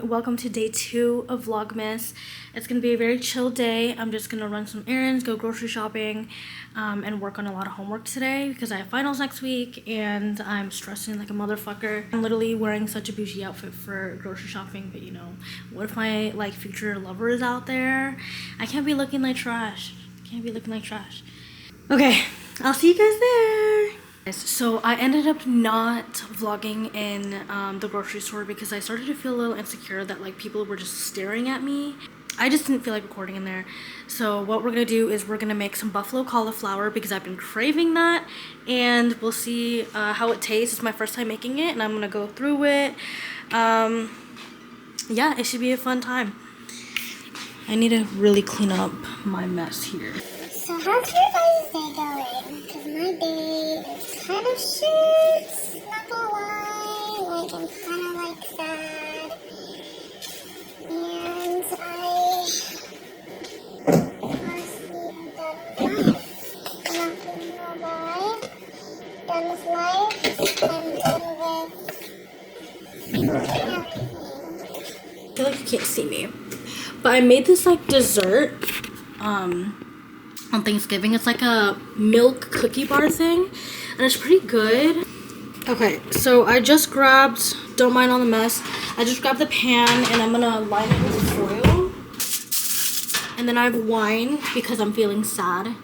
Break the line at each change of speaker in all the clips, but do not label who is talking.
Welcome to day 2 of Vlogmas. It's gonna be a very chill day. I'm just gonna run some errands, go grocery shopping, and work on a lot of homework today because I have finals next week and I'm stressing like a motherfucker. I'm literally wearing such a bougie outfit for grocery shopping, but you know, what if my like future lover is out there? I can't be looking like trash. Okay, I'll see you guys there. So I ended up not vlogging in the grocery store because I started to feel a little insecure that like people were just staring at me. I just didn't feel like recording in there. So what we're gonna do is we're gonna make some buffalo cauliflower because I've been craving that, and we'll see how it tastes. It's my first time making it and I'm gonna go through it. Yeah, it should be a fun time. I need to really clean up my mess here.
So how's your guys' day going? Because my day is kind of shit, not gonna lie. Like, I'm kind of like sad. And honestly, I'm done with life. Done with life. I'm done with everything.
I feel like you can't see me, but I made this like dessert on Thanksgiving. It's like a milk cookie bar thing and it's pretty good. Okay, so I just grabbed, don't mind all the mess, I just grabbed the pan and I'm gonna line it with foil, and then I have wine because I'm feeling sad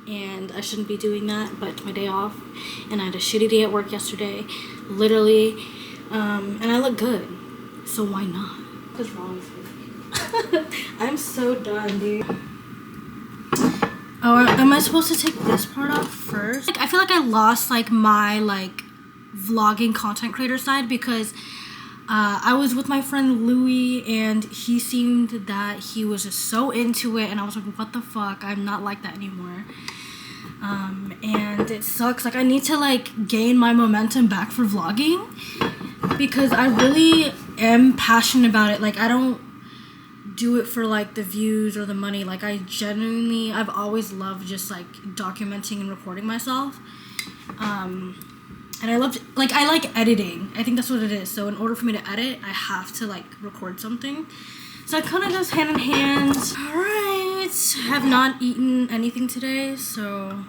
and I shouldn't be doing that, but it's my day off and I had a shitty day at work yesterday, literally, and I look good, so why not? What's wrong with me? I'm so done, dude. Oh, am I supposed to take this part off first? Like, I feel like I lost like my like vlogging content creator side because I was with my friend Louis and he seemed that he was just so into it and I was like, what the fuck? I'm not like that anymore. And it sucks. Like, I need to like gain my momentum back for vlogging because I really am passionate about it. Like, I don't do it for like the views or the money. Like, I've always loved just like documenting and recording myself, and I like editing. I think that's what it is. So in order for me to edit, I have to like record something, so it kind of goes hand in hand. All right, have not eaten anything today, so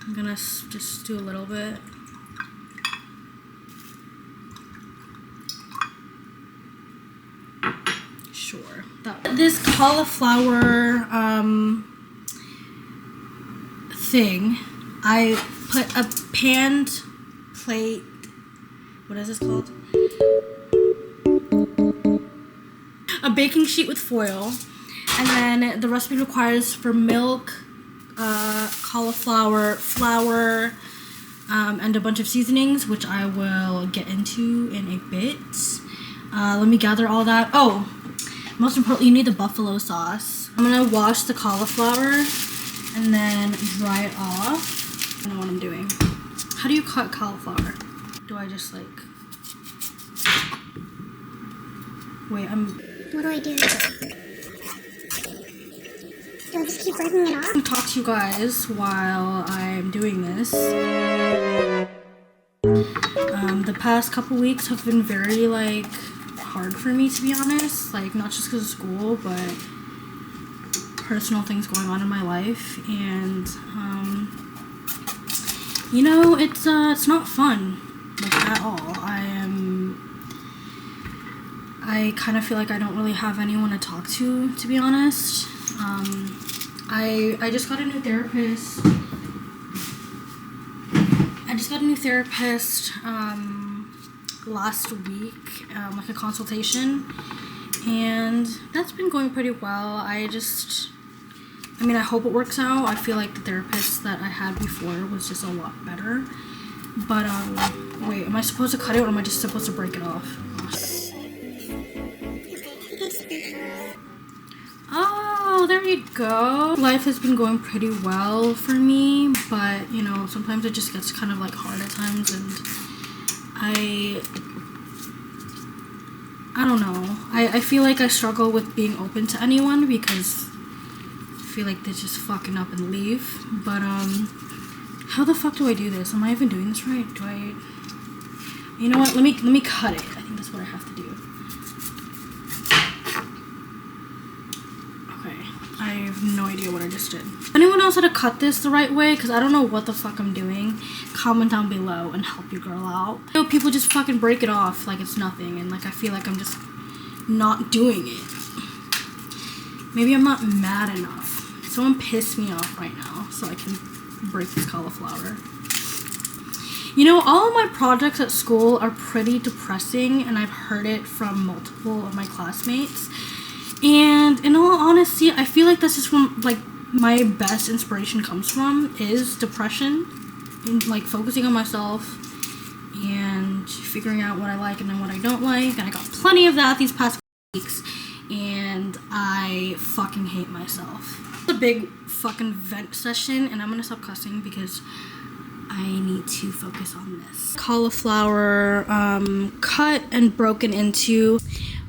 I'm gonna just do a little bit. Sure. This cauliflower thing, I put a panned plate, what is this called? A baking sheet with foil, and then the recipe requires for milk, cauliflower, flour, and a bunch of seasonings, which I will get into in a bit. Let me gather all that. Oh, most importantly, you need the buffalo sauce. I'm gonna wash the cauliflower and then dry it off. I don't know what I'm doing. How do you cut cauliflower? Do I just like... Wait,
What do I do? Do I just keep ripping it off?
I'm gonna talk to you guys while I'm doing this. The past couple weeks have been very like hard for me, to be honest, like not just because of school but personal things going on in my life, and you know, it's not fun like at all. I kind of feel like I don't really have anyone to talk to be honest. I just got a new therapist. Last week, like a consultation, and that's been going pretty well. I hope it works out. I feel like the therapist that I had before was just a lot better, but wait, am I supposed to cut it or am I just supposed to break it off? Oh, there you go. Life has been going pretty well for me, but you know, sometimes it just gets kind of like hard at times, and I don't know. I feel like I struggle with being open to anyone because I feel like they're just fucking up and leave. But how the fuck do I do this? Am I even doing this right? You know what? Let me cut it. I think that's what I have to do. have no idea what I just did. If anyone knows how to cut this the right way, because I don't know what the fuck I'm doing, comment down below and help your girl out. You know, people just fucking break it off like it's nothing, and like I feel like I'm just not doing it. Maybe I'm not mad enough. Someone pissed me off right now so I can break this cauliflower. You know, all of my projects at school are pretty depressing, and I've heard it from multiple of my classmates. And in all honesty, I feel like that's just from, like, my best inspiration comes from is depression. And, like, focusing on myself and figuring out what I like and then what I don't like. And I got plenty of that these past weeks. And I fucking hate myself. It's a big fucking vent session, and I'm gonna stop cussing because I need to focus on this. Cauliflower cut and broken into.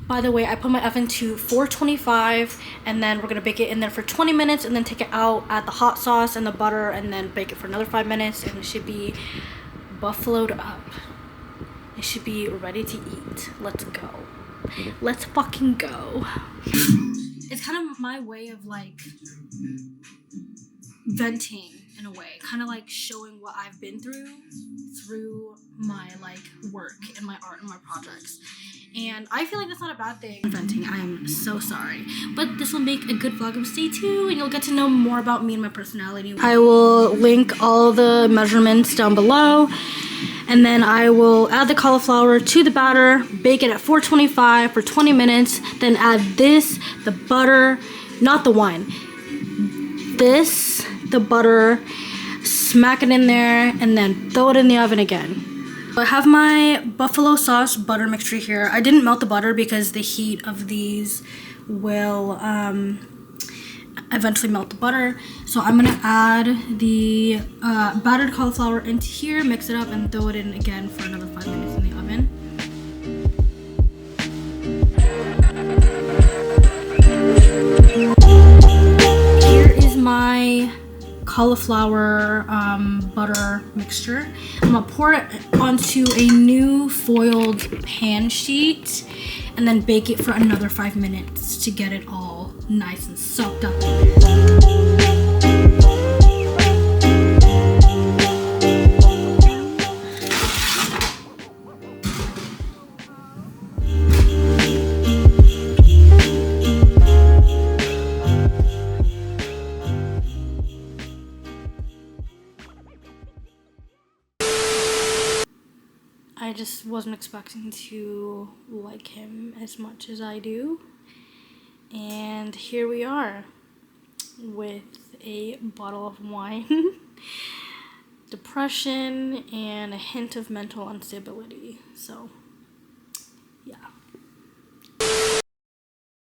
By the way, I put my oven to 425, and then we're gonna bake it in there for 20 minutes and then take it out, add the hot sauce and the butter, and then bake it for another 5 minutes, and it should be buffaloed up. It should be ready to eat. Let's go. Let's fucking go. It's kind of my way of like venting in a way, kind of like showing what I've been through my like work and my art and my projects, and I feel like that's not a bad thing. Venting, I am so sorry, but this will make a good Vlogmas day too, and you'll get to know more about me and my personality. I will link all the measurements down below, and then I will add the cauliflower to the batter, bake it at 425 for 20 minutes, then add this, the butter, not the wine, this, the butter, smack it in there, and then throw it in the oven again. I have my buffalo sauce butter mixture here. I didn't melt the butter because the heat of these will eventually melt the butter. So I'm gonna add the battered cauliflower into here, mix it up, and throw it in again for another 5 minutes in the oven. Here is my cauliflower butter mixture. I'm gonna pour it onto a new foiled pan sheet and then bake it for another 5 minutes to get it all nice and soaked up in there. I just wasn't expecting to like him as much as I do. And here we are with a bottle of wine, depression, and a hint of mental instability. So, yeah.